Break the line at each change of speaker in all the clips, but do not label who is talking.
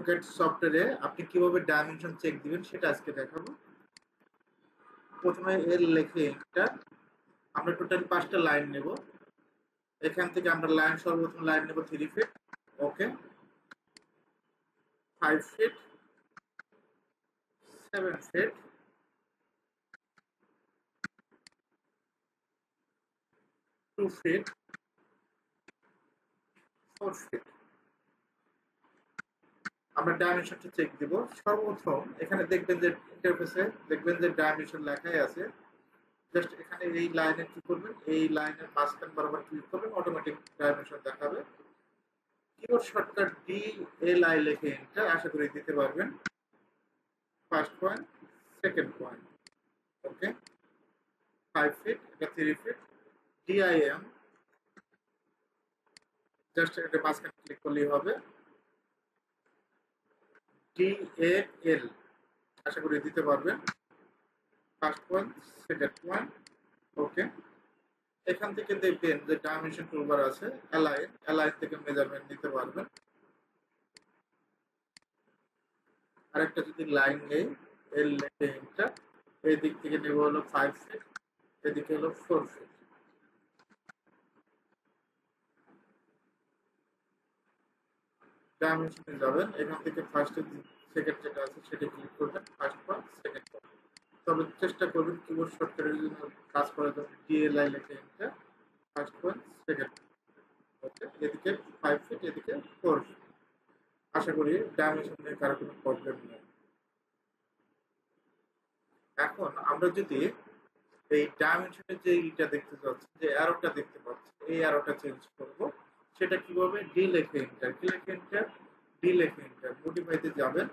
AutoCAD সফটওয়্যারে আপনি কিভাবে ডাইমেনশন চেক দিবেন সেটা আজকে দেখাবো। প্রথমে এর লেখে এটা আমরা টোটাল 5টা লাইন নেব। এখান থেকে আমরা সর্বপ্রথম লাইন নেব 3 ফিট, ওকে, 5 ফিট, 7 ফিট, 2 ফিট, 4 ফিট। আমরা ডাইমেনশনটা চেক দিব। সর্বপ্রথম এখানে দেখবেন যে ইন্টারফেসে দেখবেন যে ডাইমেনশন লেখাই আছে। জাস্ট এখানে এই লাইনে কি করবেন, এই লাইনের মাঝখান বরাবর ক্লিক করবেন, অটোমেটিক ডাইমেনশন দেখাবে। Keyboard shortcut D L I লিখে এন্টার, আশা করি দিতে পারবেন। ফার্স্ট পয়েন্ট, সেকেন্ড পয়েন্ট, ওকে, 5 ফিট, এটা 3 ফিট, ডিআইএম, জাস্ট এটা মাঝখানে ক্লিক করলেই হবে। ডিএএল, আশা করি দিতে পারবেন। ফার্স্ট পয়েন্ট, সেকেন্ড পয়েন্ট, ওকে। এখান থেকে দেখবেন যে ডাইমেনশন টুলবার আছে, অ্যালাইন, অ্যালাইন থেকে মেজারমেন্ট নিতে পারবেন। আরেকটা যদি লাইন নেই, এর লেখে এটা এই দিক থেকে নেব হলো 5 ফিট, এদিকে হলো 4 ফিট। ডাইমেনশনে যাবেন, এখান থেকে ফার্স্ট সেকেন্ড যেটা আছে সেটা ক্লিক করবেন, ফার্স্ট পয়েন্ট, সেকেন্ড পয়েন্ট। তবে চেষ্টা করবেন কিবোর্ড শর্টকাটের জন্য কাজ করার জন্য ডিএলআই লেখে এটা, ফার্স্ট পয়েন্ট, সেকেন্ড, ওকে, এদিকে 5 ফিট, এদিকে 4 ফিট। আশা করি ডাইমেনশন নিয়ে কারো কোনো প্রবলেম নেই। এখন আমরা যদি এই ডাইমেনশনের যে ইটা দেখতে পাচ্ছি, যে অ্যারোটা দেখতে পাচ্ছি, এই অ্যারোটা চেঞ্জ করব। সেটা কিভাবে, ডি লেখে এন্টার, কি লেখে এন্টার, ডি লেখে এন্টার, মডিফাইতে যাবেন।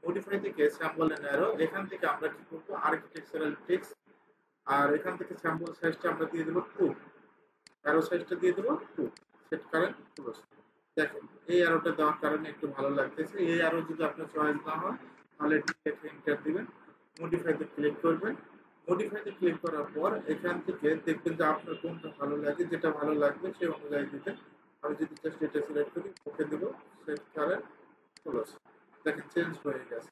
মডিফাই থেকে স্যাম্পল এন্ড অ্যারো, এখান থেকে আমরা কি করব, আর্কিটেকচারাল টেক্সট, আর এখান থেকে স্যাম্পল সাইজটা আমরা দিয়ে দেব 2, অ্যারো সাইজটা দিয়ে দেব 2, সেট কারেন্ট ক্লোজ। দেখেন এই অ্যারোটা দেওয়ার কারণে একটু ভালো লাগতেছে। এই অ্যারো যদি আপনার চয়েস না হয় তাহলে ডি লেখে এন্টার দিবেন, মডিফাইতে ক্লিক করবেন। মডিফাইতে ক্লিক করার পর এখান থেকে দেখবেন যে আপনার কোনটা ভালো লাগে, যেটা ভালো লাগবে সেই অনুযায়ী দিবেন। আমি যদি জাস্ট এটা সিলেক্ট করি, ওকে দেব, সেট কারেন্ট ক্লোজ। দেখেন চেঞ্জ হয়ে গেছে,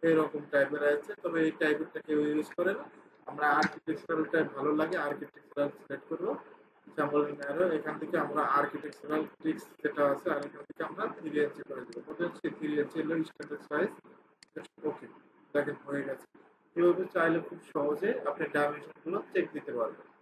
এরকম টাইপের আছে। তবে এই টাইপেরটা কেউ ইউজ করে না। আমরা আর্কিটেকচারালটা ভালো লাগে, আর্কিটেকচারাল সিলেক্ট করবো, স্যাম্পল অ্যারো, এখান থেকে আমরা আর্কিটেকচারাল ট্রিক্স যেটা আছে আর এখান থেকে আমরা 3 ইঞ্চি করে দেবো। কত হচ্ছে, 3 ইঞ্চি হলো স্ট্যান্ডার্ড সাইজ। ওকে, দেখেন হয়ে গেছে। এভাবে চাইলে খুব সহজে আপনি ডাইমেনশন গুলো চেক দিতে পারবেন।